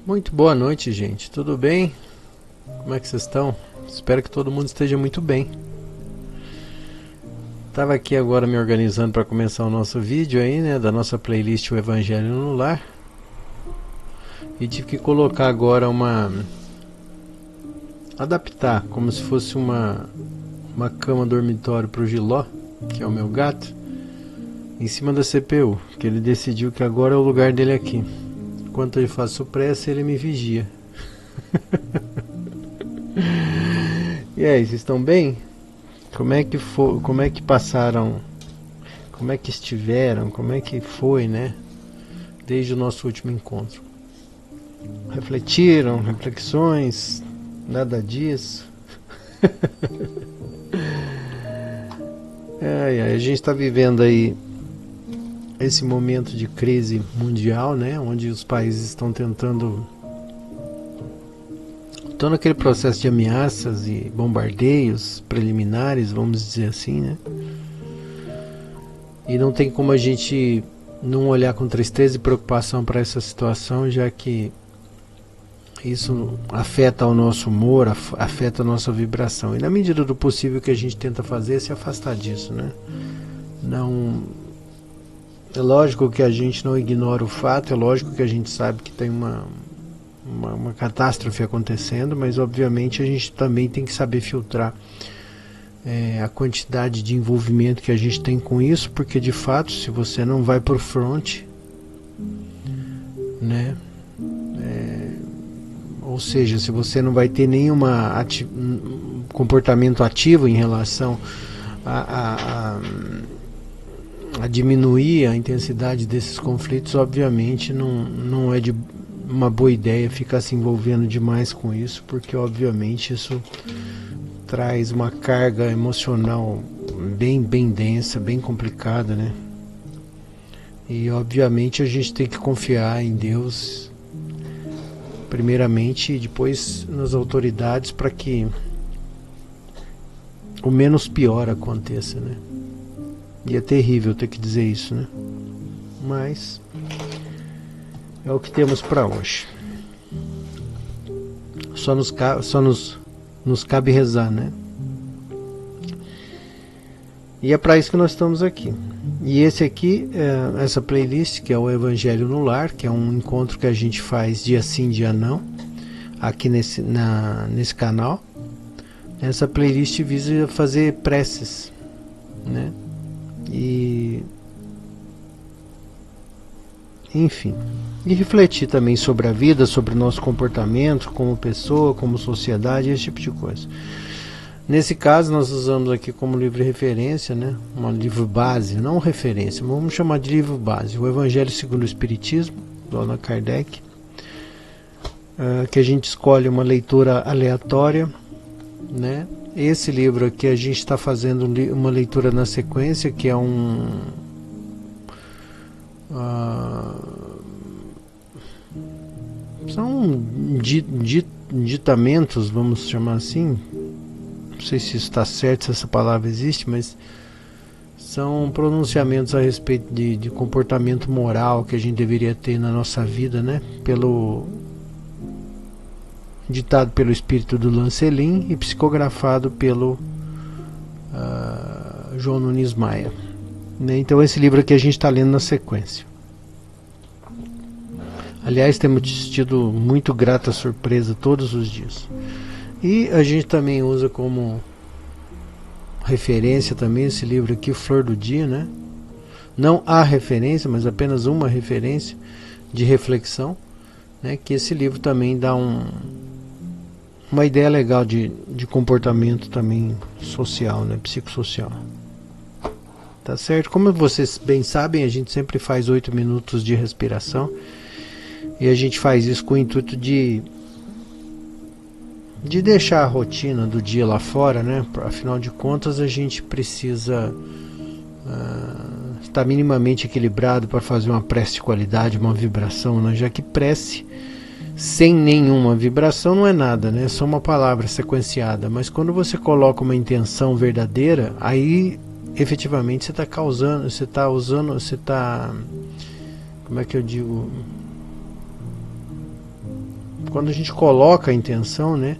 Muito boa noite, gente. Tudo bem? Como é que vocês estão? Espero que todo mundo esteja muito bem. Tava aqui agora me organizando para começar o nosso vídeo aí, né, da nossa playlist O Evangelho no Lar. E tive que colocar agora adaptar como se fosse uma cama dormitório pro Giló, que é o meu gato, em cima da CPU, que ele decidiu que agora é o lugar dele aqui. Enquanto eu faço pressa, ele me vigia. E aí, vocês estão bem? Como é que foi, como é que passaram, como é que estiveram, como é que foi, né? Desde o nosso último encontro. Refletiram, reflexões, nada disso. A gente está vivendo aí esse momento de crise mundial, né? Onde os países estão tentando todo aquele processo de ameaças e bombardeios preliminares, vamos dizer assim, né? E não tem como a gente não olhar com tristeza e preocupação para essa situação, já que isso afeta o nosso humor, afeta a nossa vibração. E na medida do possível o que a gente tenta fazer é se afastar disso, né? Não, é lógico que a gente não ignora o fato, é lógico que a gente sabe que tem uma catástrofe acontecendo, mas obviamente a gente também tem que saber filtrar a quantidade de envolvimento que a gente tem com isso, porque de fato, se você não vai pro front, né, ou seja, se você não vai ter nenhuma comportamento ativo em relação a diminuir a intensidade desses conflitos, obviamente não é de uma boa ideia ficar se envolvendo demais com isso, porque obviamente isso traz uma carga emocional bem densa, bem complicada, né? E obviamente a gente tem que confiar em Deus primeiramente e depois nas autoridades para que o menos pior aconteça, né? E é terrível ter que dizer isso, né? Mas é o que temos para hoje. Só nos cabe rezar, né? E é para isso que nós estamos aqui. E esse aqui, essa playlist, que é o Evangelho no Lar, que é um encontro que a gente faz dia sim, dia não, aqui nesse canal. Essa playlist visa fazer preces, né? E enfim, e refletir também sobre a vida, sobre o nosso comportamento como pessoa, como sociedade, esse tipo de coisa. Nesse caso nós usamos aqui como livro referência, né, um livro base, não referência, vamos chamar de livro base, o Evangelho segundo o Espiritismo, do Allan Kardec, que a gente escolhe uma leitura aleatória, né. Esse livro aqui a gente está fazendo uma leitura na sequência, que é são ditamentos, vamos chamar assim, não sei se isso está certo, se essa palavra existe, mas são pronunciamentos a respeito de comportamento moral que a gente deveria ter na nossa vida, né? Ditado pelo espírito do Lancelin e psicografado pelo João Nunes Maia. Então esse livro aqui a gente está lendo na sequência. Aliás, temos tido muito grata surpresa todos os dias. E a gente também usa como referência também esse livro aqui, Flor do Dia, né? Não a referência, mas apenas uma referência de reflexão, né? Que esse livro também dá uma ideia legal de comportamento também social, né? Psicossocial. Tá certo? Como vocês bem sabem, a gente sempre faz 8 minutos de respiração. E a gente faz isso com o intuito de deixar a rotina do dia lá fora, né? Afinal de contas, a gente precisa estar minimamente equilibrado para fazer uma prece de qualidade, uma vibração, né? Já que prece sem nenhuma vibração não é nada, né? É só uma palavra sequenciada. Mas quando você coloca uma intenção verdadeira, aí efetivamente você está causando, você está usando, você está, como é que eu digo? quando a gente coloca a intenção, né,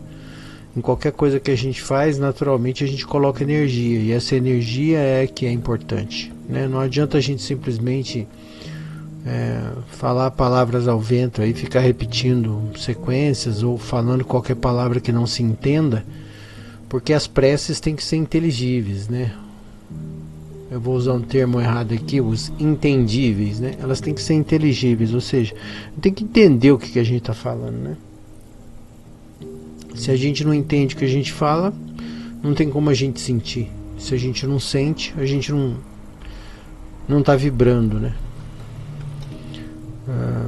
em qualquer coisa que a gente faz, naturalmente a gente coloca energia, e essa energia é que é importante, né? Não adianta a gente simplesmente falar palavras ao vento, aí ficar repetindo sequências ou falando qualquer palavra que não se entenda, porque as preces têm que ser inteligíveis, né? Eu vou usar um termo errado aqui, os entendíveis, né? Elas têm que ser inteligíveis, ou seja, tem que entender o que a gente está falando, né? Se a gente não entende o que a gente fala, não tem como a gente sentir. Se a gente não sente, a gente não está vibrando, né?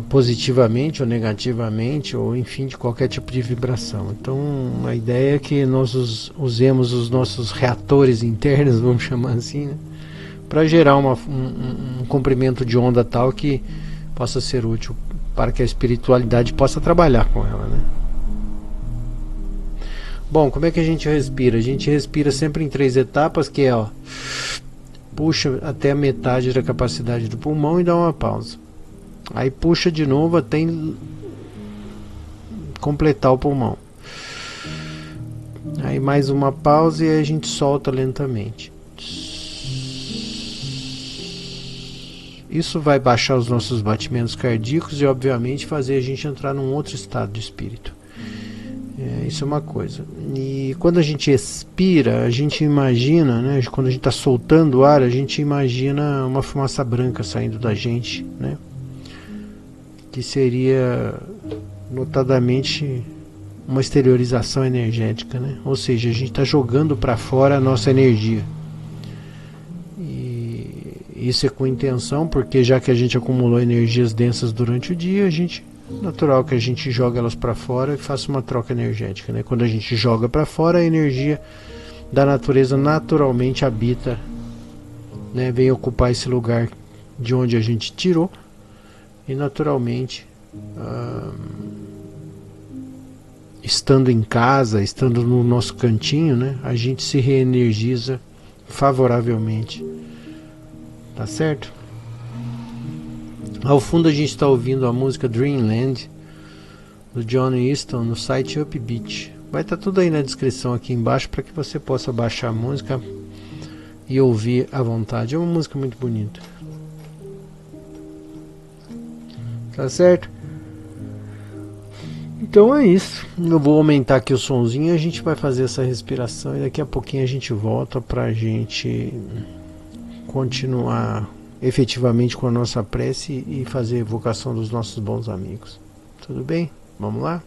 Positivamente ou negativamente, ou enfim, de qualquer tipo de vibração. Então a ideia é que nós usemos os nossos reatores internos, vamos chamar assim, né, para gerar um comprimento de onda tal que possa ser útil para que a espiritualidade possa trabalhar com ela, né? Bom, como é que a gente respira? A gente respira sempre em 3 etapas, que é, ó, puxa até a metade da capacidade do pulmão e dá uma pausa. Aí puxa de novo até completar o pulmão. Aí mais uma pausa e aí a gente solta lentamente. Isso vai baixar os nossos batimentos cardíacos e obviamente fazer a gente entrar num outro estado de espírito. Isso é uma coisa. E quando a gente expira, a gente imagina, né, quando a gente está soltando o ar, a gente imagina uma fumaça branca saindo da gente, né? Que seria notadamente uma exteriorização energética, né? Ou seja, a gente está jogando para fora a nossa energia. E isso é com intenção, porque já que a gente acumulou energias densas durante o dia, natural que a gente joga elas para fora e faça uma troca energética, né? Quando a gente joga para fora, a energia da natureza naturalmente habita, né? Vem ocupar esse lugar de onde a gente tirou. E naturalmente, estando em casa, estando no nosso cantinho, né, a gente se reenergiza favoravelmente. Tá certo? Ao fundo a gente está ouvindo a música Dreamland do Johnny Easton no site Upbeat. Vai estar tudo aí na descrição aqui embaixo para que você possa baixar a música e ouvir à vontade. É uma música muito bonita. Tá certo? Então é isso. Eu vou aumentar aqui o sonzinho e a gente vai fazer essa respiração. E daqui a pouquinho a gente volta pra gente continuar efetivamente com a nossa prece e fazer a evocação dos nossos bons amigos. Tudo bem? Vamos lá?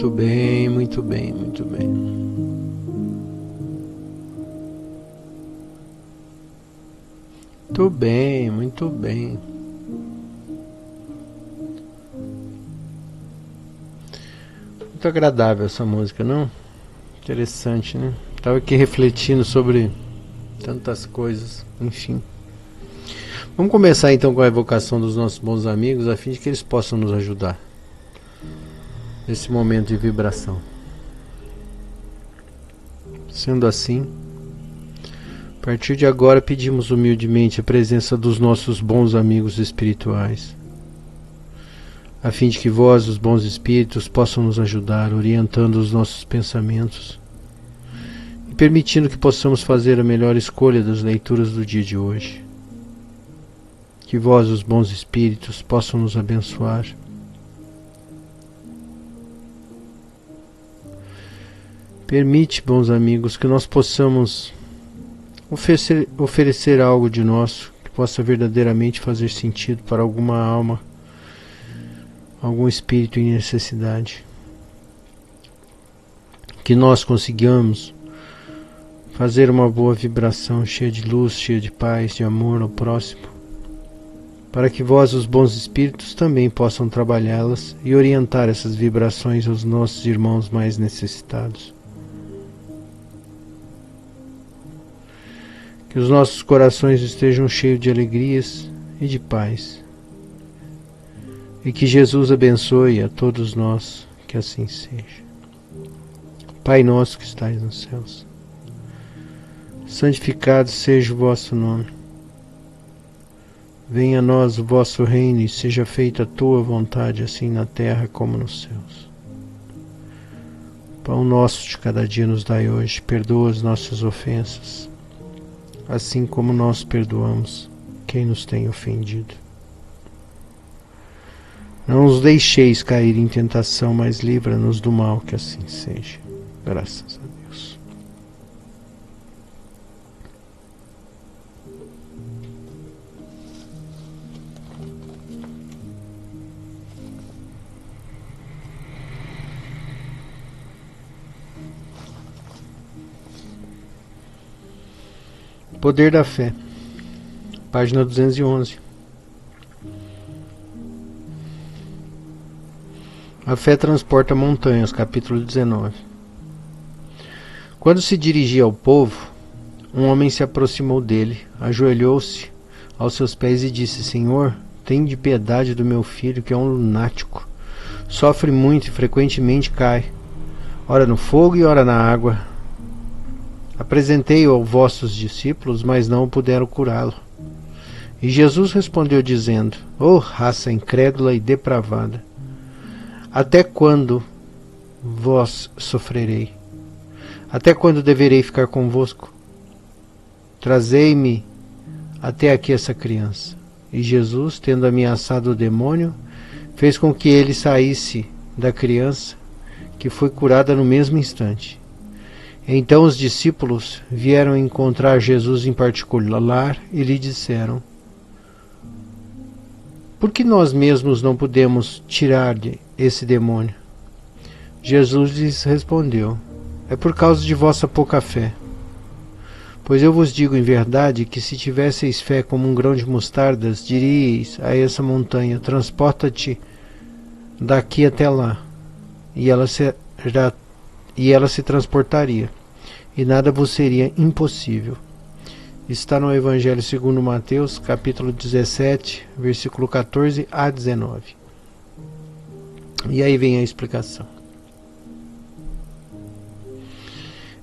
Muito bem, muito bem, muito bem. Muito bem, muito bem. Muito agradável essa música, não? Interessante, né? Estava aqui refletindo sobre tantas coisas, enfim. Vamos começar então com a evocação dos nossos bons amigos, a fim de que eles possam nos ajudar nesse momento de vibração. Sendo assim, a partir de agora pedimos humildemente a presença dos nossos bons amigos espirituais, a fim de que vós, os bons espíritos, possam nos ajudar, orientando os nossos pensamentos e permitindo que possamos fazer a melhor escolha das leituras do dia de hoje. Que vós, os bons espíritos, possam nos abençoar. Permite, bons amigos, que nós possamos oferecer algo de nosso que possa verdadeiramente fazer sentido para alguma alma, algum espírito em necessidade. Que nós consigamos fazer uma boa vibração cheia de luz, cheia de paz, de amor ao próximo, para que vós, os bons espíritos, também possam trabalhá-las e orientar essas vibrações aos nossos irmãos mais necessitados. Que os nossos corações estejam cheios de alegrias e de paz. E que Jesus abençoe a todos nós, que assim seja. Pai nosso que estais nos céus, santificado seja o vosso nome. Venha a nós o vosso reino e seja feita a tua vontade, assim na terra como nos céus. Pão nosso de cada dia nos dai hoje, perdoa as nossas ofensas, assim como nós perdoamos quem nos tem ofendido. Não nos deixeis cair em tentação, mas livra-nos do mal, que assim seja. Graças a Deus. Poder da Fé, página 211. A fé transporta montanhas, capítulo 19. Quando se dirigia ao povo, um homem se aproximou dele, ajoelhou-se aos seus pés e disse: Senhor, tende piedade do meu filho, que é um lunático. Sofre muito e frequentemente cai, ora no fogo e ora na água. Apresentei-o aos vossos discípulos, mas não puderam curá-lo. E Jesus respondeu dizendo: Ó raça incrédula e depravada, até quando vos sofrerei? Até quando deverei ficar convosco? Trazei-me até aqui essa criança. E Jesus, tendo ameaçado o demônio, fez com que ele saísse da criança, que foi curada no mesmo instante. Então os discípulos vieram encontrar Jesus em particular e lhe disseram: Por que nós mesmos não podemos tirar esse demônio? Jesus lhes respondeu: É por causa de vossa pouca fé. Pois eu vos digo em verdade que se tivesseis fé como um grão de mostardas, diríeis a essa montanha: transporta-te daqui até lá, e ela se transportaria, e nada vos seria impossível. Está no Evangelho segundo Mateus, capítulo 17, versículo 14 a 19. E aí vem a explicação.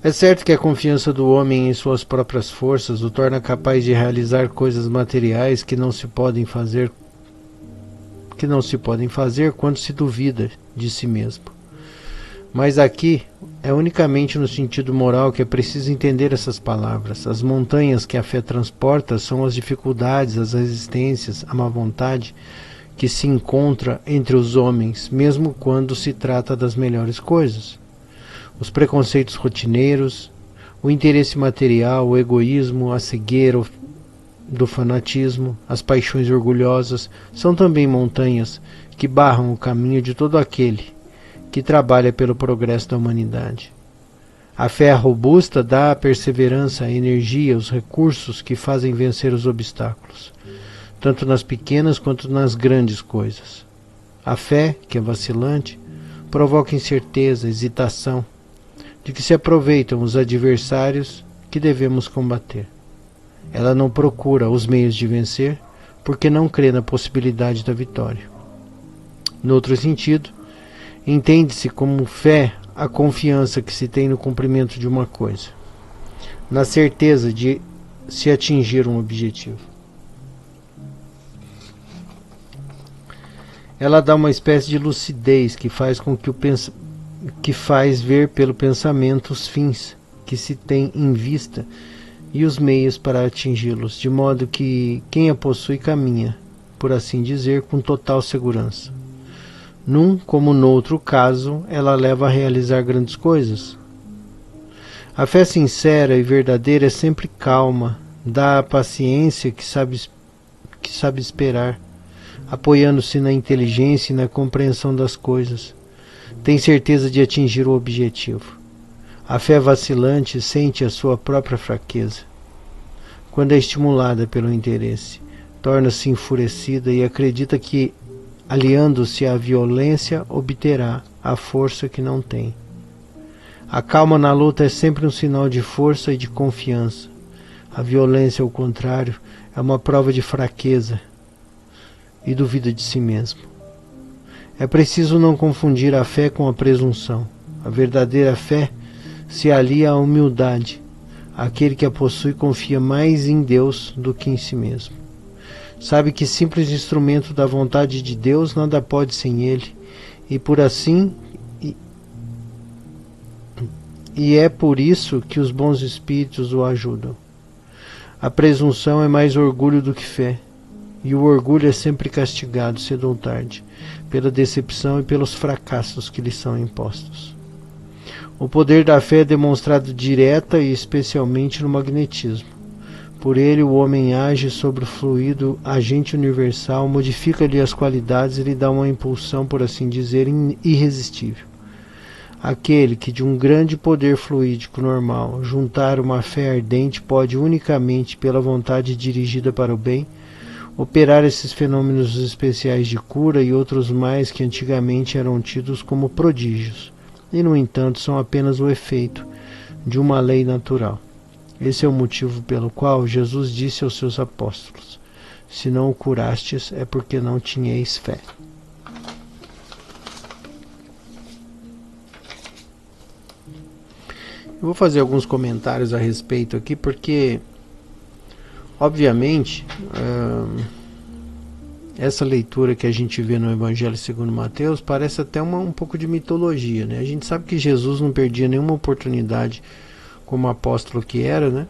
É certo que a confiança do homem em suas próprias forças o torna capaz de realizar coisas materiais que não se podem fazer quando se duvida de si mesmo. Mas aqui é unicamente no sentido moral que é preciso entender essas palavras. As montanhas que a fé transporta são as dificuldades, as resistências, a má vontade que se encontra entre os homens, mesmo quando se trata das melhores coisas. Os preconceitos rotineiros, o interesse material, o egoísmo, a cegueira do fanatismo, as paixões orgulhosas, são também montanhas que barram o caminho de todo aquele que trabalha pelo progresso da humanidade. A fé robusta dá a perseverança, a energia, os recursos que fazem vencer os obstáculos, tanto nas pequenas quanto nas grandes coisas. A fé, que é vacilante, provoca incerteza, hesitação, de que se aproveitam os adversários que devemos combater. Ela não procura os meios de vencer, porque não crê na possibilidade da vitória. No outro sentido, entende-se como fé a confiança que se tem no cumprimento de uma coisa, na certeza de se atingir um objetivo. Ela dá uma espécie de lucidez que faz com que faz ver pelo pensamento os fins que se tem em vista e os meios para atingi-los, de modo que quem a possui caminha, por assim dizer, com total segurança. Num como no outro caso, ela leva a realizar grandes coisas. A fé sincera e verdadeira é sempre calma, dá a paciência que sabe esperar, apoiando-se na inteligência e na compreensão das coisas. Tem certeza de atingir o objetivo. A fé vacilante sente a sua própria fraqueza. Quando é estimulada pelo interesse, torna-se enfurecida e acredita que, aliando-se à violência, obterá a força que não tem. A calma na luta é sempre um sinal de força e de confiança. A violência, ao contrário, é uma prova de fraqueza e duvida de si mesmo. É preciso não confundir a fé com a presunção. A verdadeira fé se alia à humildade. Aquele que a possui confia mais em Deus do que em si mesmo. Sabe que simples instrumento da vontade de Deus nada pode sem ele, e é por isso que os bons espíritos o ajudam. A presunção é mais orgulho do que fé, e o orgulho é sempre castigado, cedo ou tarde, pela decepção e pelos fracassos que lhe são impostos. O poder da fé é demonstrado direta e especialmente no magnetismo. Por ele o homem age sobre o fluido agente universal, modifica-lhe as qualidades e lhe dá uma impulsão, por assim dizer, irresistível. Aquele que de um grande poder fluídico normal juntar uma fé ardente pode unicamente, pela vontade dirigida para o bem, operar esses fenômenos especiais de cura e outros mais que antigamente eram tidos como prodígios, e no entanto são apenas o efeito de uma lei natural. Esse é o motivo pelo qual Jesus disse aos seus apóstolos: se não o curastes, é porque não tinhais fé. Eu vou fazer alguns comentários a respeito aqui, porque, obviamente, essa leitura que a gente vê no Evangelho segundo Mateus parece até um pouco de mitologia, né? A gente sabe que Jesus não perdia nenhuma oportunidade, como apóstolo que era, né,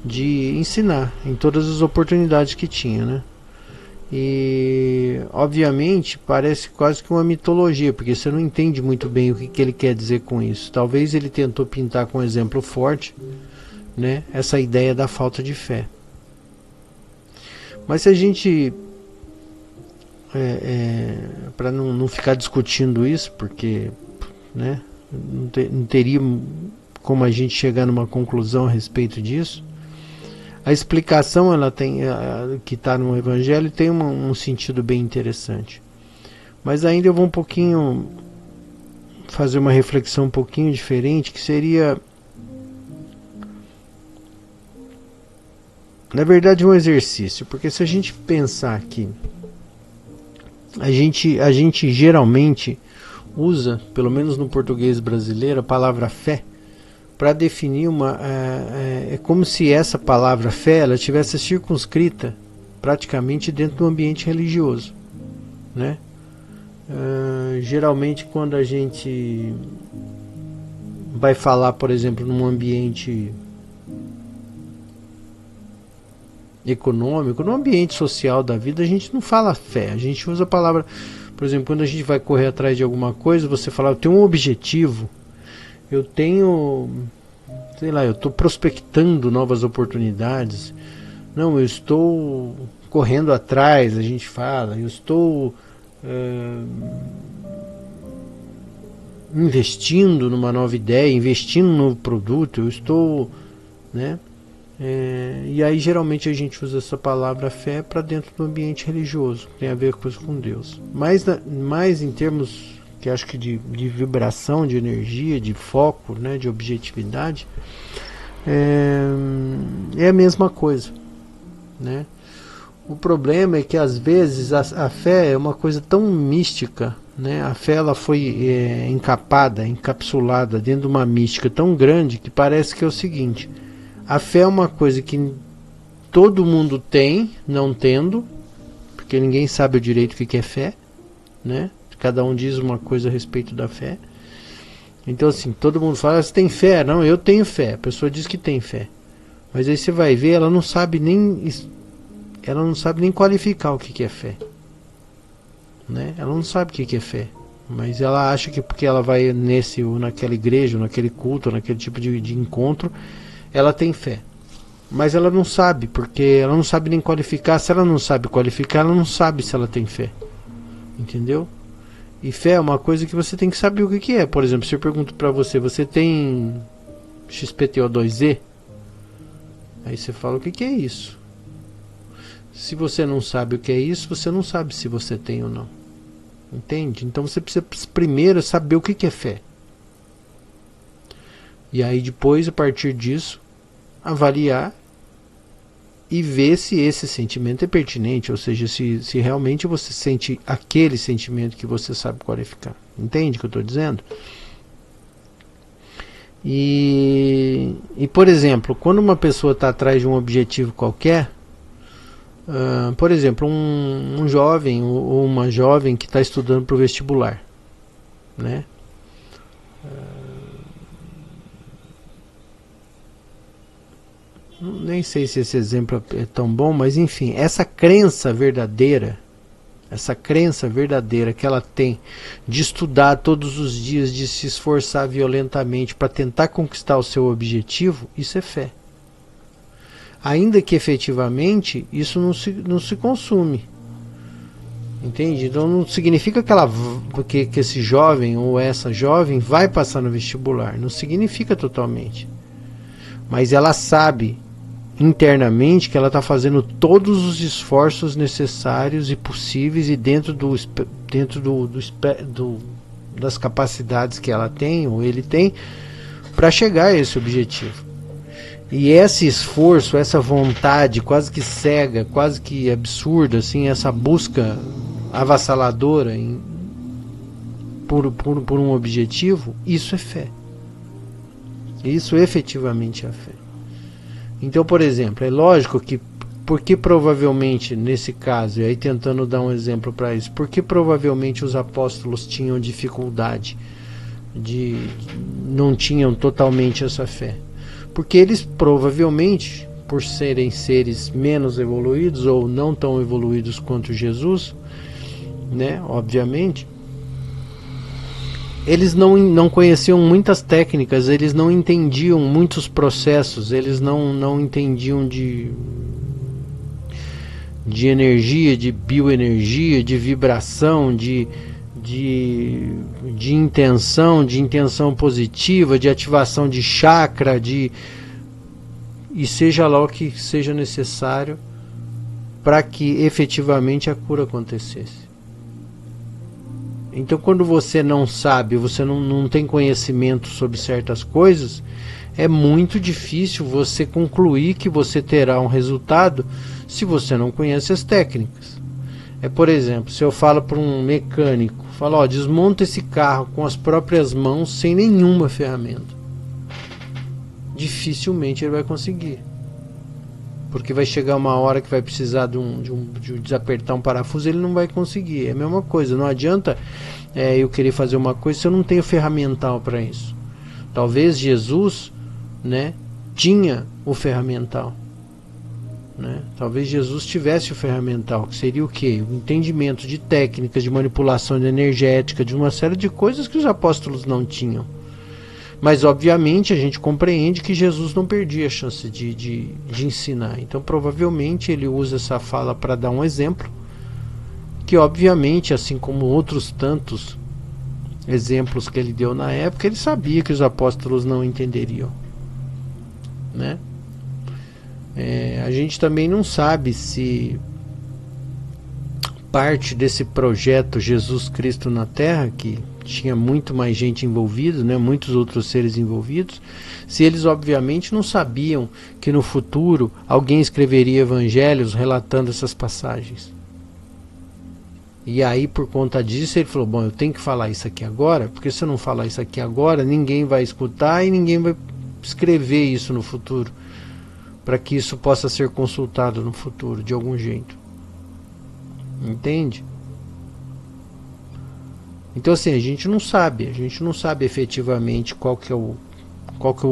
de ensinar em todas as oportunidades que tinha, né? E obviamente parece quase que uma mitologia, porque você não entende muito bem o que ele quer dizer com isso. Talvez ele tentou pintar com um exemplo forte, né, essa ideia da falta de fé. Mas se a gente para não ficar discutindo isso, porque, né, não teria como a gente chegar numa conclusão a respeito disso. A explicação que está no Evangelho tem um sentido bem interessante. Mas ainda eu vou fazer uma reflexão um pouquinho diferente, que seria, na verdade, um exercício. Porque se a gente pensar que a gente geralmente usa, pelo menos no português brasileiro, a palavra fé para definir é como se essa palavra fé ela tivesse circunscrita praticamente dentro do ambiente religioso, né? Geralmente quando a gente vai falar, por exemplo, num ambiente econômico, num ambiente social da vida, a gente não fala fé, a gente usa a palavra, por exemplo, quando a gente vai correr atrás de alguma coisa, você fala, eu tenho um objetivo, eu tenho, sei lá, eu estou prospectando novas oportunidades, não, eu estou correndo atrás, a gente fala, eu estou investindo numa nova ideia, investindo num novo produto, eu estou, né? E aí geralmente a gente usa essa palavra fé para dentro do ambiente religioso, tem a ver com Deus. Mas em termos que acho que de vibração, de energia, de foco, né, de objetividade, é a mesma coisa, né? O problema é que às vezes a fé é uma coisa tão mística, né? A fé ela foi encapsulada dentro de uma mística tão grande que parece que é o seguinte: a fé é uma coisa que todo mundo tem, não tendo, porque ninguém sabe o direito o que é fé, né? Cada um diz uma coisa a respeito da fé. Então assim, todo mundo fala: você tem fé? Não, eu tenho fé. A pessoa diz que tem fé, mas aí você vai ver, ela não sabe nem qualificar o que é fé, né? Ela não sabe o que é fé, mas ela acha que porque ela vai nesse ou naquela igreja, ou naquele culto, ou naquele tipo de encontro, ela tem fé. Mas ela não sabe, porque ela não sabe nem qualificar. Se ela não sabe qualificar, ela não sabe se ela tem fé. Entendeu? E fé é uma coisa que você tem que saber o que é. Por exemplo, se eu pergunto pra você: você tem XPTO2E? Aí você fala: o que é isso? Se você não sabe o que é isso, você não sabe se você tem ou não. Entende? Então você precisa primeiro saber o que é fé. E aí depois, a partir disso, avaliar e ver se esse sentimento é pertinente, ou seja, se realmente você sente aquele sentimento que você sabe qualificar. Entende o que eu estou dizendo? E por exemplo, quando uma pessoa está atrás de um objetivo qualquer, por exemplo, um jovem ou uma jovem que está estudando para o vestibular, né? Nem sei se esse exemplo é tão bom, mas enfim, essa crença verdadeira que ela tem de estudar todos os dias, de se esforçar violentamente para tentar conquistar o seu objetivo, isso é fé. Ainda que efetivamente isso não se consome. Entende? Então não significa que esse jovem ou essa jovem vai passar no vestibular. Não significa totalmente. Mas ela sabe internamente que ela está fazendo todos os esforços necessários e possíveis e dentro das capacidades que ela tem ou ele tem para chegar a esse objetivo. E esse esforço, essa vontade quase que cega, quase que absurda, assim, essa busca avassaladora por um objetivo, isso é fé. Isso efetivamente é a fé. Então, por exemplo, é lógico que, porque provavelmente nesse caso, e aí tentando dar um exemplo para isso, porque provavelmente os apóstolos tinham dificuldade, não tinham totalmente essa fé? Porque eles provavelmente, por serem seres menos evoluídos ou não tão evoluídos quanto Jesus, né, obviamente, eles não conheciam muitas técnicas, eles não entendiam muitos processos, eles não entendiam de energia, de bioenergia, de vibração, de intenção positiva, de ativação de chakra, e seja lá o que seja necessário para que efetivamente a cura acontecesse. Então, quando você não sabe, você não tem conhecimento sobre certas coisas, é muito difícil você concluir que você terá um resultado se você não conhece as técnicas. Por exemplo, se eu falo para um mecânico, falo: desmonta esse carro com as próprias mãos, sem nenhuma ferramenta. Dificilmente ele vai conseguir. Porque vai chegar uma hora que vai precisar de desapertar um parafuso, ele não vai conseguir. É a mesma coisa, não adianta eu querer fazer uma coisa se eu não tenho ferramental para isso. Talvez Jesus, né, tinha o ferramental. Né? Talvez Jesus tivesse o ferramental, que seria o quê? O entendimento de técnicas, de manipulação energética, de uma série de coisas que os apóstolos não tinham. Mas obviamente a gente compreende que Jesus não perdia a chance de ensinar. Então provavelmente ele usa essa fala para dar um exemplo, que obviamente, assim como outros tantos exemplos que ele deu na época, ele sabia que os apóstolos não entenderiam, né? A gente também não sabe se parte desse projeto Jesus Cristo na Terra, que tinha muito mais gente envolvida, né, muitos outros seres envolvidos, se eles obviamente não sabiam que no futuro alguém escreveria evangelhos relatando essas passagens. E aí, por conta disso, ele falou, bom, eu tenho que falar isso aqui agora, porque se eu não falar isso aqui agora, ninguém vai escutar e ninguém vai escrever isso no futuro, para que isso possa ser consultado no futuro, de algum jeito. Entende? Então assim, a gente não sabe efetivamente qual que é o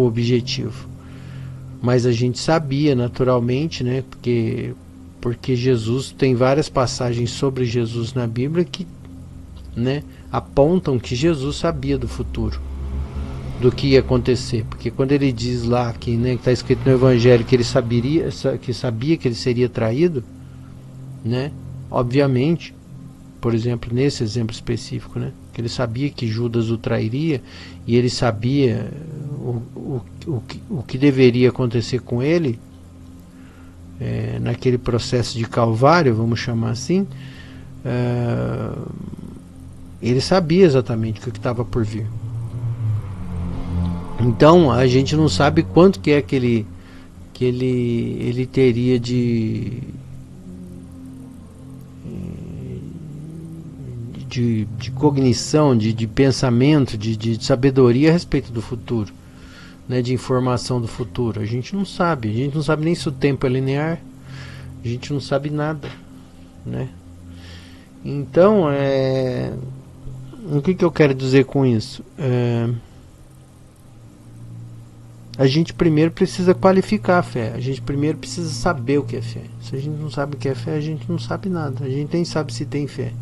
objetivo. Mas a gente sabia naturalmente, né, porque Jesus tem várias passagens sobre Jesus na Bíblia que, né, apontam que Jesus sabia do futuro, do que ia acontecer, porque quando ele diz lá que, né, que está escrito no Evangelho que ele sabia que ele seria traído, né, obviamente, por exemplo, nesse exemplo específico, né, que ele sabia que Judas o trairia e ele sabia o que deveria acontecer com ele, naquele processo de Calvário, vamos chamar assim, ele sabia exatamente o que estava por vir. Então a gente não sabe quanto que é que ele teria de cognição, de pensamento, de sabedoria a respeito do futuro, né, de informação do futuro. A gente não sabe nem se o tempo é linear, a gente não sabe nada, né? Então, o que eu quero dizer com isso? A gente primeiro precisa qualificar a fé, a gente primeiro precisa saber o que é fé. Se a gente não sabe o que é fé, a gente não sabe nada, a gente nem sabe se tem fé.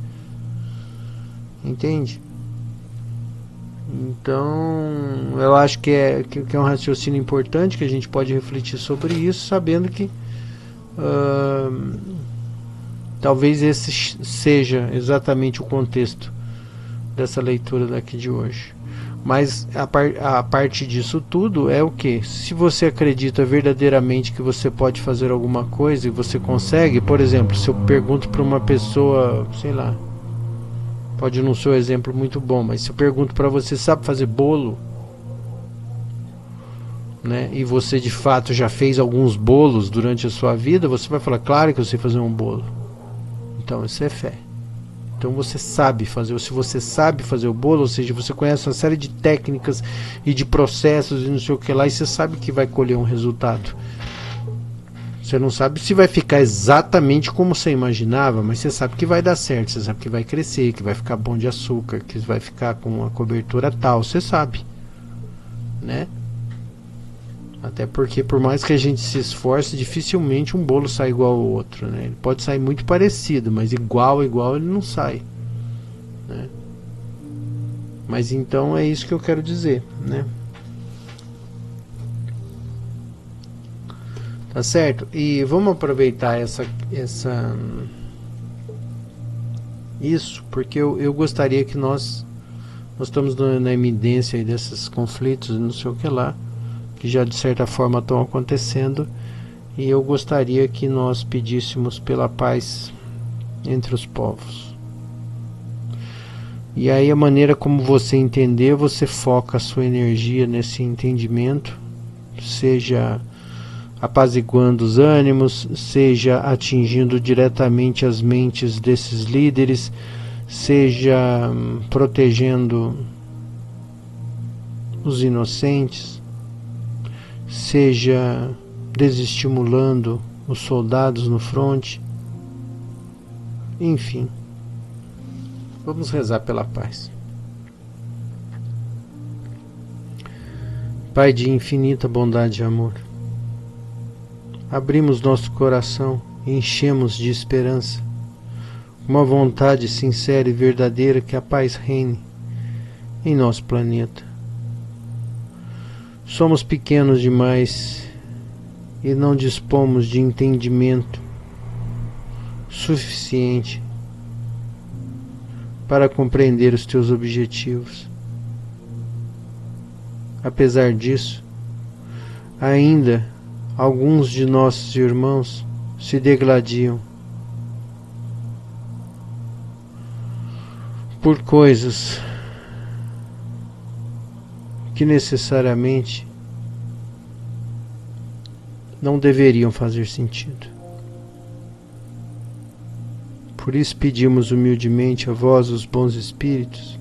Entende? Então, eu acho que é um raciocínio importante, que a gente pode refletir sobre isso, sabendo que talvez esse seja exatamente o contexto dessa leitura daqui de hoje. Mas a parte disso tudo é o que? Se você acredita verdadeiramente que você pode fazer alguma coisa e você consegue, por exemplo, se eu pergunto para uma pessoa, sei lá, pode não ser um exemplo muito bom, mas se eu pergunto para você, sabe fazer bolo? Né? E você de fato já fez alguns bolos durante a sua vida, você vai falar, claro que eu sei fazer um bolo. Então isso é fé. Então você sabe fazer, se você sabe fazer o bolo, ou seja, você conhece uma série de técnicas e de processos e não sei o que lá, e você sabe que vai colher um resultado. Você não sabe se vai ficar exatamente como você imaginava, mas você sabe que vai dar certo, você sabe que vai crescer, que vai ficar bom de açúcar, que vai ficar com uma cobertura tal, você sabe, né? Até porque, por mais que a gente se esforce, dificilmente um bolo sai igual ao outro, né? Ele pode sair muito parecido, mas igual ele não sai, né? Mas então é isso que eu quero dizer, né? Tá certo? E vamos aproveitar isso, porque eu gostaria que nós estamos na eminência aí desses conflitos e não sei o que lá, que já de certa forma estão acontecendo, e eu gostaria que nós pedíssemos pela paz entre os povos. E aí a maneira como você entender, você foca a sua energia nesse entendimento, seja apaziguando os ânimos, seja atingindo diretamente as mentes desses líderes, seja protegendo os inocentes, seja desestimulando os soldados no fronte. Enfim, vamos rezar pela paz. Pai de infinita bondade e amor, abrimos nosso coração e enchemos de esperança, uma vontade sincera e verdadeira que a paz reine em nosso planeta. Somos pequenos demais e não dispomos de entendimento suficiente para compreender os teus objetivos. Apesar disso, ainda alguns de nossos irmãos se degladiam por coisas que necessariamente não deveriam fazer sentido. Por isso pedimos humildemente a vós, os bons espíritos,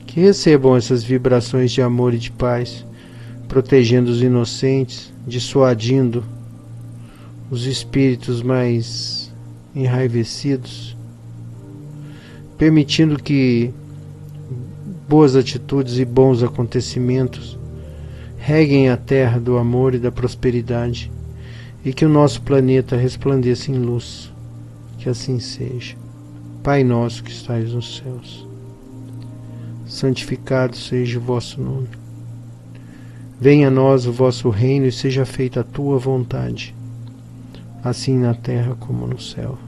que recebam essas vibrações de amor e de paz, protegendo os inocentes, dissuadindo os espíritos mais enraivecidos, permitindo que boas atitudes e bons acontecimentos reguem a terra do amor e da prosperidade, e que o nosso planeta resplandeça em luz. Que assim seja. Pai nosso que estais nos céus, santificado seja o vosso nome. Venha a nós o vosso reino e seja feita a tua vontade, assim na terra como no céu.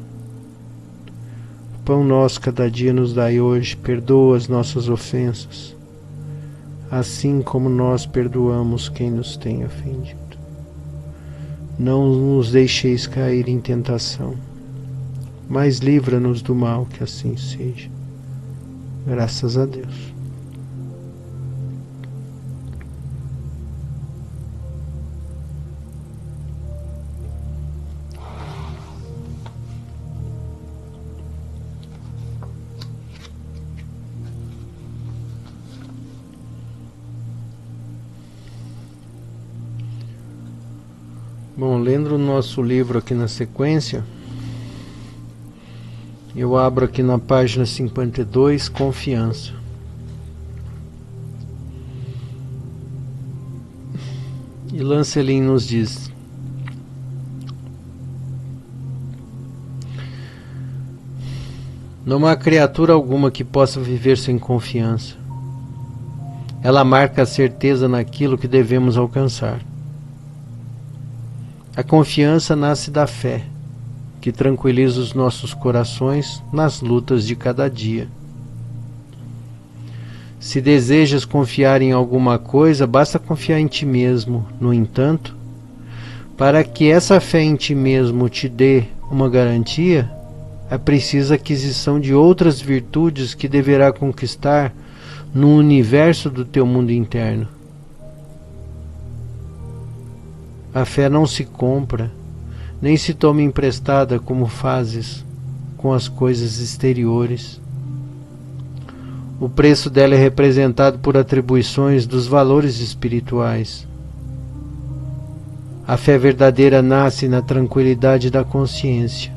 O pão nosso cada dia nos dai hoje, perdoa as nossas ofensas, assim como nós perdoamos quem nos tem ofendido. Não nos deixeis cair em tentação, mas livra-nos do mal, que assim seja. Graças a Deus. Bom, lendo o nosso livro aqui na sequência, eu abro aqui na página 52, Confiança. E Lancelin nos diz: não há criatura alguma que possa viver sem confiança. Ela marca a certeza naquilo que devemos alcançar. A confiança nasce da fé, que tranquiliza os nossos corações nas lutas de cada dia. Se desejas confiar em alguma coisa, basta confiar em ti mesmo. No entanto, para que essa fé em ti mesmo te dê uma garantia, é preciso a aquisição de outras virtudes que deverá conquistar no universo do teu mundo interno. A fé não se compra, nem se toma emprestada como fazes com as coisas exteriores. O preço dela é representado por atribuições dos valores espirituais. A fé verdadeira nasce na tranquilidade da consciência.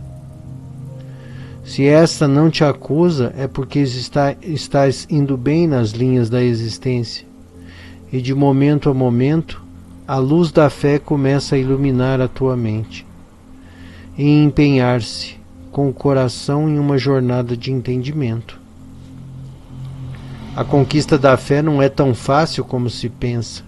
Se esta não te acusa, é porque estás indo bem nas linhas da existência, e de momento a momento, a luz da fé começa a iluminar a tua mente e empenhar-se com o coração em uma jornada de entendimento. A conquista da fé não é tão fácil como se pensa.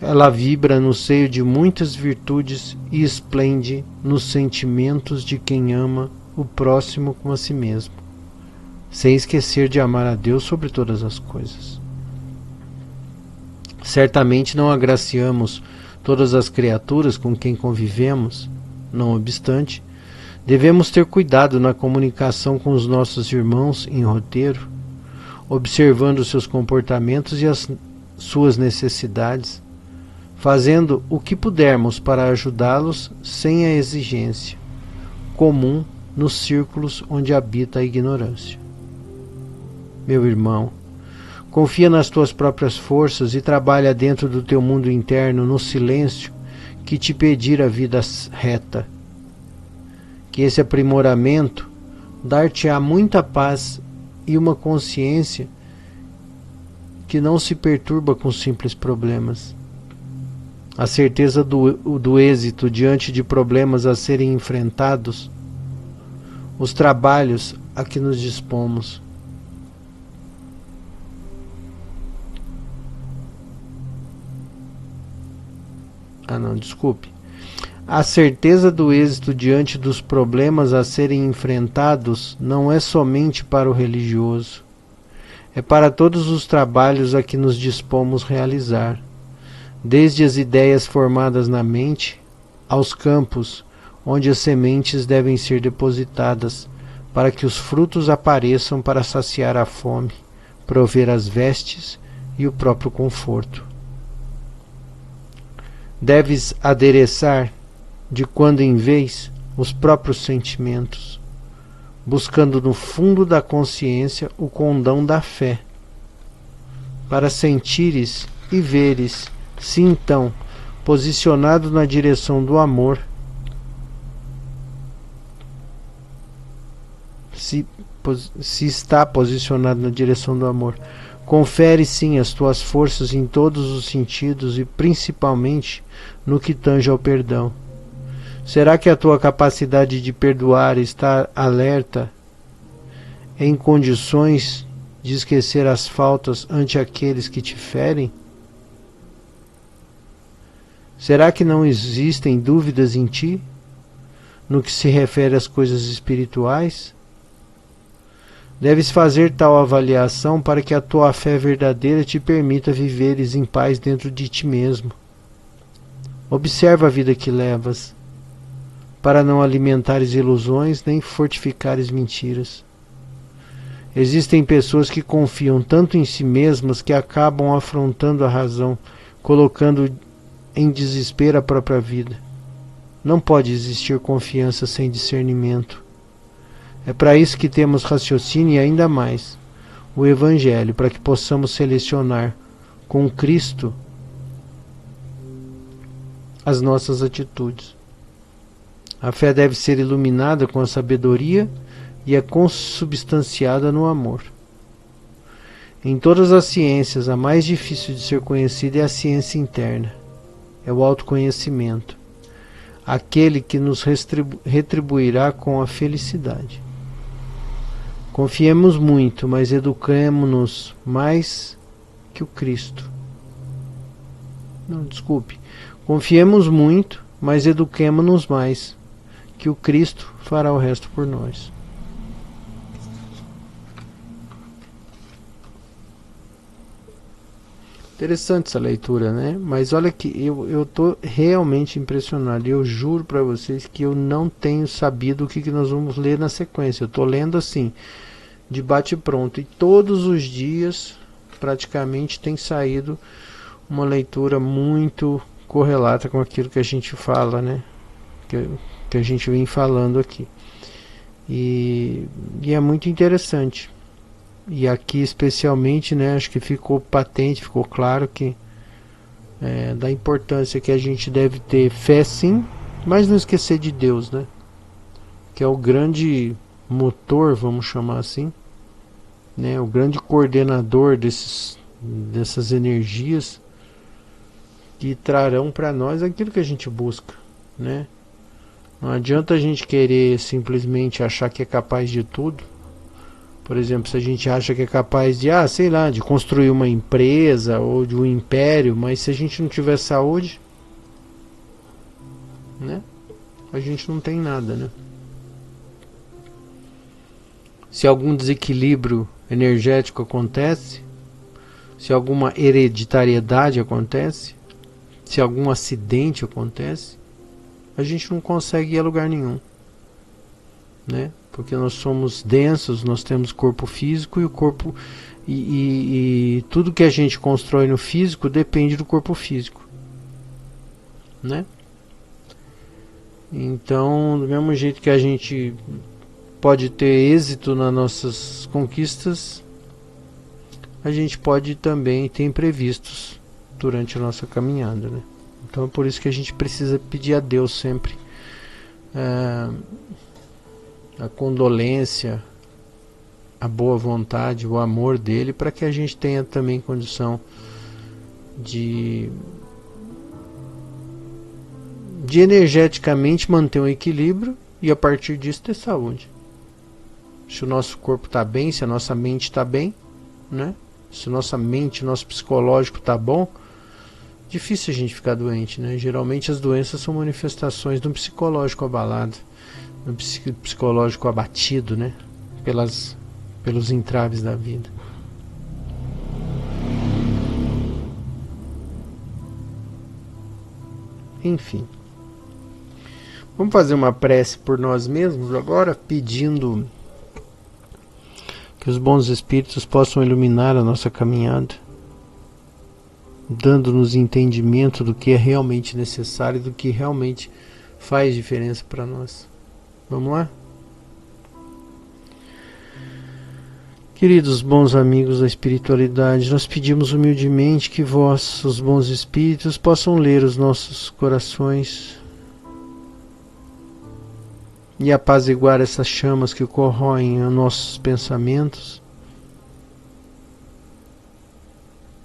Ela vibra no seio de muitas virtudes e esplende nos sentimentos de quem ama o próximo como a si mesmo, sem esquecer de amar a Deus sobre todas as coisas. Certamente não agraciamos todas as criaturas com quem convivemos. Não obstante, devemos ter cuidado na comunicação com os nossos irmãos em roteiro, observando seus comportamentos e as suas necessidades, fazendo o que pudermos para ajudá-los sem a exigência comum nos círculos onde habita a ignorância. Meu irmão, confia nas tuas próprias forças e trabalha dentro do teu mundo interno no silêncio que te pedir a vida reta. Que esse aprimoramento dar-te-á muita paz e uma consciência que não se perturba com simples problemas. A certeza do êxito diante de problemas a serem enfrentados, os trabalhos a que nos dispomos. A certeza do êxito diante dos problemas a serem enfrentados não é somente para o religioso, é para todos os trabalhos a que nos dispomos realizar, desde as ideias formadas na mente aos campos onde as sementes devem ser depositadas, para que os frutos apareçam para saciar a fome, prover as vestes e o próprio conforto. Deves adereçar, de quando em vez, os próprios sentimentos, buscando no fundo da consciência o condão da fé, para sentires e veres se então, posicionado na direção do amor, se está posicionado na direção do amor, confere sim as tuas forças em todos os sentidos e principalmente no que tange ao perdão. Será que a tua capacidade de perdoar está alerta, em condições de esquecer as faltas ante aqueles que te ferem? Será que não existem dúvidas em ti, no que se refere às coisas espirituais? Deves fazer tal avaliação para que a tua fé verdadeira te permita viveres em paz dentro de ti mesmo. Observa a vida que levas, para não alimentares ilusões nem fortificares mentiras. Existem pessoas que confiam tanto em si mesmas que acabam afrontando a razão, colocando em desespero a própria vida. Não pode existir confiança sem discernimento. É para isso que temos raciocínio e ainda mais o Evangelho, para que possamos selecionar com Cristo as nossas atitudes. A fé deve ser iluminada com a sabedoria e é consubstanciada no amor. Em todas as ciências, a mais difícil de ser conhecida é a ciência interna, é o autoconhecimento, aquele que nos retribuirá com a felicidade. Confiemos muito, mas eduquemo-nos mais que o Cristo. Não, desculpe. Confiemos muito, mas eduquemo-nos mais, que o Cristo fará o resto por nós. Interessante essa leitura, né? Mas olha que eu estou realmente impressionado. Eu juro para vocês que eu não tenho sabido o que nós vamos ler na sequência. Eu estou lendo assim, de bate-pronto. E todos os dias, praticamente, tem saído uma leitura muito correlata com aquilo que a gente fala, né? Que a gente vem falando aqui. E é muito interessante. E aqui especialmente, né, acho que ficou patente, ficou claro que da importância que a gente deve ter fé sim, mas não esquecer de Deus, né? Que é o grande motor, vamos chamar assim, né, o grande coordenador dessas energias que trarão para nós aquilo que a gente busca, né? Não adianta a gente querer simplesmente achar que é capaz de tudo. Por exemplo, se a gente acha que é capaz de, sei lá, de construir uma empresa ou de um império, mas se a gente não tiver saúde, né? A gente não tem nada, né? Se algum desequilíbrio energético acontece, se alguma hereditariedade acontece, se algum acidente acontece, a gente não consegue ir a lugar nenhum, né? Porque nós somos densos, nós temos corpo físico e o corpo e tudo que a gente constrói no físico depende do corpo físico, né? Então, do mesmo jeito que a gente pode ter êxito nas nossas conquistas, a gente pode também ter imprevistos durante a nossa caminhada, né? Então é por isso que a gente precisa pedir a Deus sempre a condolência, a boa vontade, o amor dele, para que a gente tenha também condição de energeticamente manter um equilíbrio e a partir disso ter saúde. Se o nosso corpo está bem, se a nossa mente está bem, né? Se nossa mente, nosso psicológico está bom, Difícil a gente ficar doente, né? Geralmente as doenças são manifestações de um psicológico abalado, de um psicológico abatido, né? Pelos entraves da vida. Enfim. Vamos fazer uma prece por nós mesmos agora, pedindo que os bons espíritos possam iluminar a nossa caminhada, dando-nos entendimento do que é realmente necessário e do que realmente faz diferença para nós. Vamos lá? Queridos bons amigos da espiritualidade, nós pedimos humildemente que vós, os bons espíritos, possam ler os nossos corações e apaziguar essas chamas que corroem os nossos pensamentos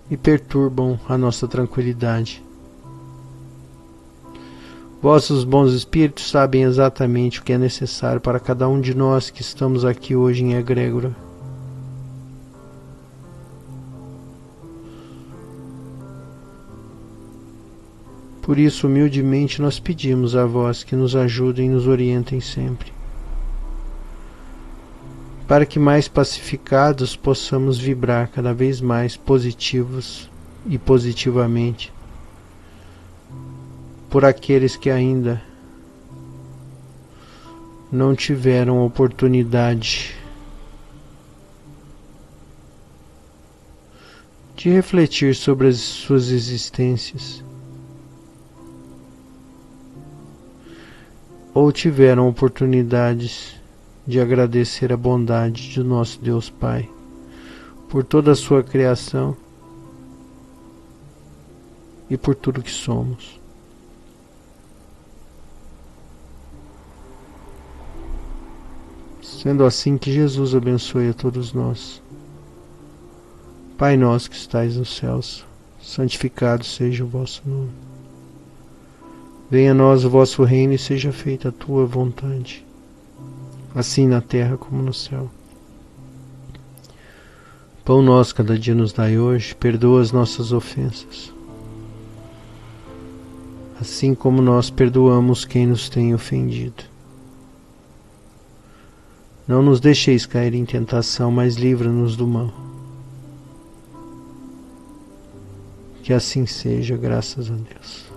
e perturbam a nossa tranquilidade. Vossos bons espíritos sabem exatamente o que é necessário para cada um de nós que estamos aqui hoje em egrégora. Por isso, humildemente, nós pedimos a vós que nos ajudem e nos orientem sempre, para que mais pacificados possamos vibrar cada vez mais positivos e positivamente por aqueles que ainda não tiveram oportunidade de refletir sobre as suas existências ou tiveram oportunidades de agradecer a bondade de nosso Deus Pai por toda a sua criação e por tudo que somos. Sendo assim, que Jesus abençoe a todos nós. Pai nosso que estais nos céus, santificado seja o vosso nome. Venha a nós o vosso reino e seja feita a tua vontade, assim na terra como no céu. Pão nosso cada dia nos dai hoje, perdoa as nossas ofensas, assim como nós perdoamos quem nos tem ofendido. Não nos deixeis cair em tentação, mas livra-nos do mal. Que assim seja, graças a Deus.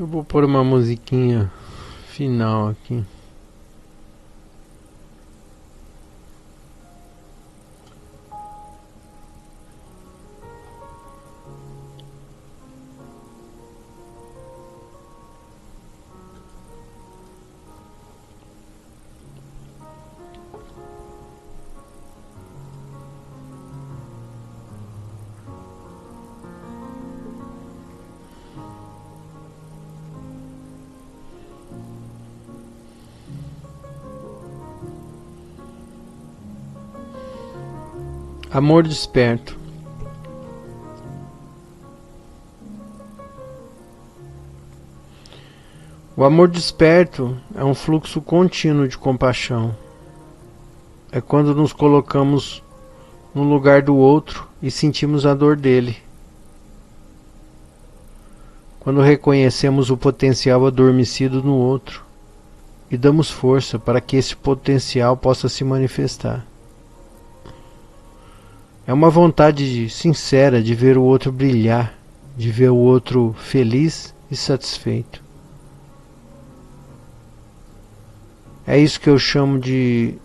Eu vou pôr uma musiquinha final aqui. Amor desperto. O amor desperto é um fluxo contínuo de compaixão. É quando nos colocamos no lugar do outro e sentimos a dor dele. Quando reconhecemos o potencial adormecido no outro e damos força para que esse potencial possa se manifestar. É uma vontade sincera de ver o outro brilhar, de ver o outro feliz e satisfeito. É isso que eu chamo de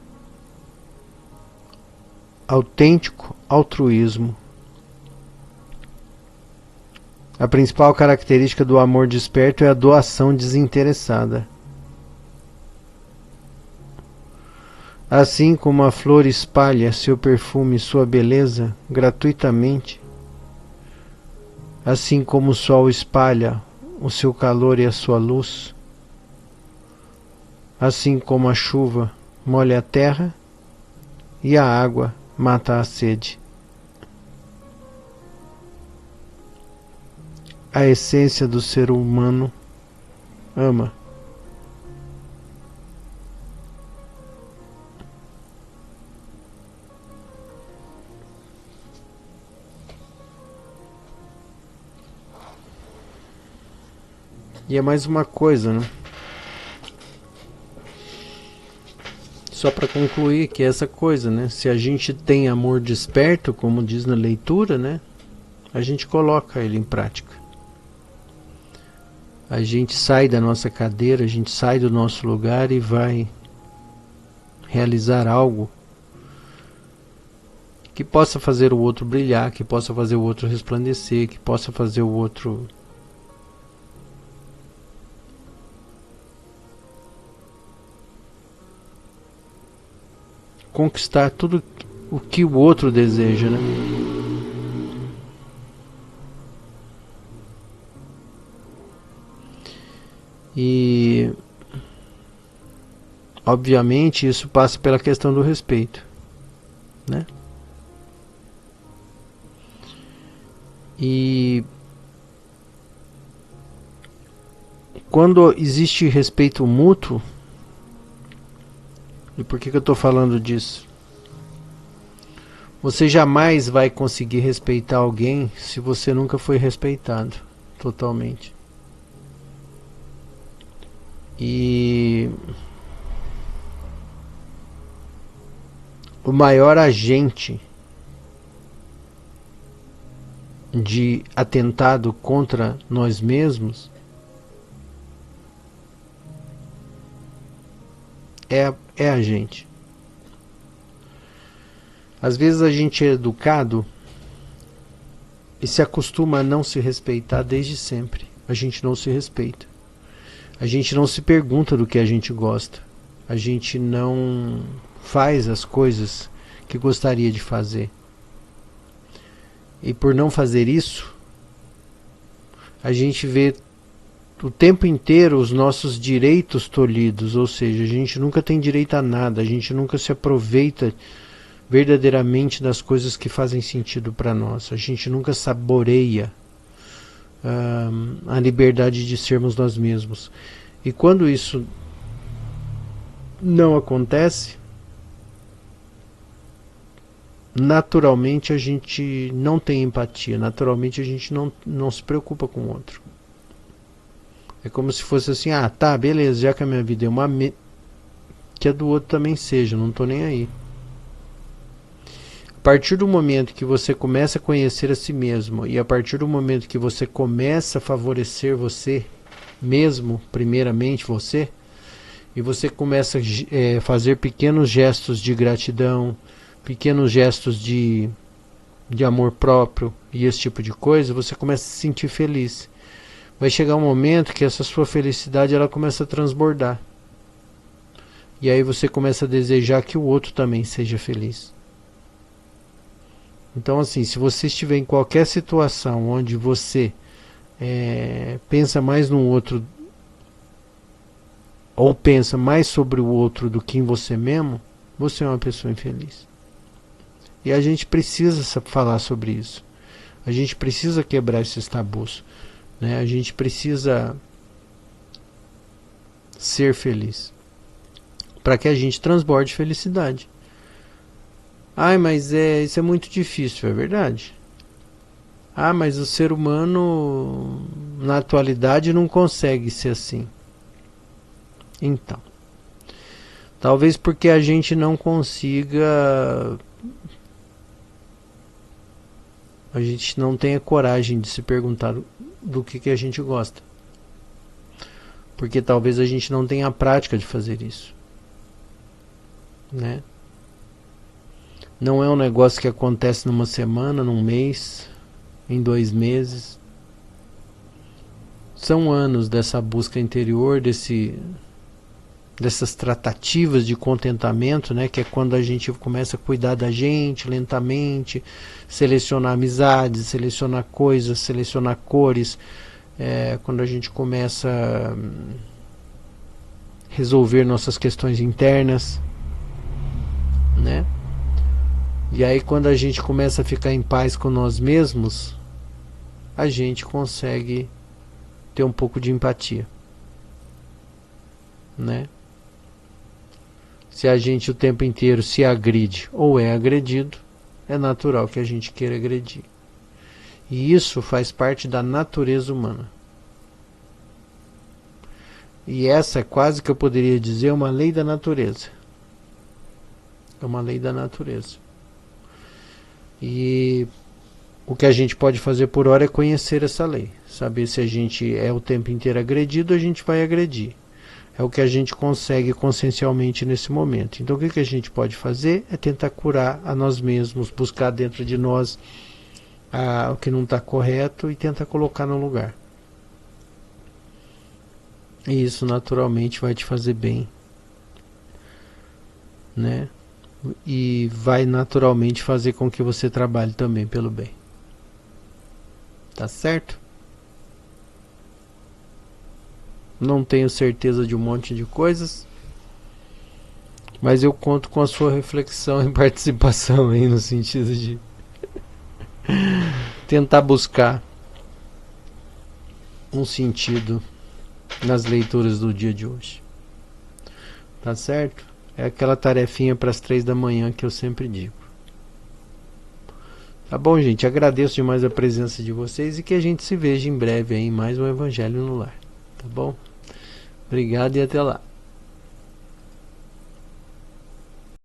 autêntico altruísmo. A principal característica do amor desperto é a doação desinteressada. Assim como a flor espalha seu perfume e sua beleza gratuitamente, assim como o sol espalha o seu calor e a sua luz, assim como a chuva molha a terra e a água mata a sede. A essência do ser humano ama. E é mais uma coisa, né? Só para concluir que é essa coisa, né? Se a gente tem amor desperto, como diz na leitura, né? A gente coloca ele em prática. A gente sai da nossa cadeira, a gente sai do nosso lugar e vai realizar algo que possa fazer o outro brilhar, que possa fazer o outro resplandecer, que possa fazer o outro conquistar tudo o que o outro deseja, né? E obviamente isso passa pela questão do respeito, né? E quando existe respeito mútuo, e por que eu estou falando disso? Você jamais vai conseguir respeitar alguém se você nunca foi respeitado totalmente. E o maior agente de atentado contra nós mesmos é a gente. Às vezes a gente é educado e se acostuma a não se respeitar desde sempre. A gente não se respeita. A gente não se pergunta do que a gente gosta. A gente não faz as coisas que gostaria de fazer. E por não fazer isso, a gente vê o tempo inteiro os nossos direitos tolhidos, ou seja, a gente nunca tem direito a nada, a gente nunca se aproveita verdadeiramente das coisas que fazem sentido para nós, a gente nunca saboreia a liberdade de sermos nós mesmos. E quando isso não acontece, naturalmente a gente não tem empatia, naturalmente a gente não se preocupa com o outro. É como se fosse assim, ah, tá, beleza, já que a minha vida é uma que a do outro também seja, não tô nem aí. A partir do momento que você começa a conhecer a si mesmo e a partir do momento que você começa a favorecer você mesmo, primeiramente você, e você começa a fazer pequenos gestos de gratidão, pequenos gestos de amor próprio e esse tipo de coisa, você começa a se sentir feliz. Vai chegar um momento que essa sua felicidade ela começa a transbordar. E aí você começa a desejar que o outro também seja feliz. Então assim, se você estiver em qualquer situação onde você pensa mais no outro ou pensa mais sobre o outro do que em você mesmo, você é uma pessoa infeliz. E a gente precisa falar sobre isso. A gente precisa quebrar esses tabus, né? A gente precisa ser feliz para que a gente transborde felicidade. Ai, mas isso é muito difícil, é verdade. Ah, mas o ser humano na atualidade não consegue ser assim. Então, talvez porque a gente não consiga, a gente não tenha coragem de se perguntar do que a gente gosta. Porque talvez a gente não tenha a prática de fazer isso, né? Não é um negócio que acontece numa semana, num mês, em 2 meses. São anos dessa busca interior, dessas tratativas de contentamento, né, que é quando a gente começa a cuidar da gente lentamente, selecionar amizades, selecionar coisas, selecionar cores, quando a gente começa a resolver nossas questões internas, né? E aí quando a gente começa a ficar em paz com nós mesmos, a gente consegue ter um pouco de empatia, né? Se a gente o tempo inteiro se agride ou é agredido, é natural que a gente queira agredir. E isso faz parte da natureza humana. E essa é quase que eu poderia dizer uma lei da natureza. É uma lei da natureza. E o que a gente pode fazer por hora é conhecer essa lei. Saber se a gente é o tempo inteiro agredido, a gente vai agredir. É o que a gente consegue consciencialmente nesse momento. Então o que a gente pode fazer é tentar curar a nós mesmos, buscar dentro de nós o que não está correto e tentar colocar no lugar. E isso naturalmente vai te fazer bem, né? E vai naturalmente fazer com que você trabalhe também pelo bem. Tá certo? Não tenho certeza de um monte de coisas, mas eu conto com a sua reflexão e participação aí, no sentido de tentar buscar um sentido nas leituras do dia de hoje. Tá certo? É aquela tarefinha para as 3 da manhã que eu sempre digo. Tá bom, gente? Agradeço demais a presença de vocês e que a gente se veja em breve aí em mais um Evangelho no Lar. Tá bom? Obrigado e até lá.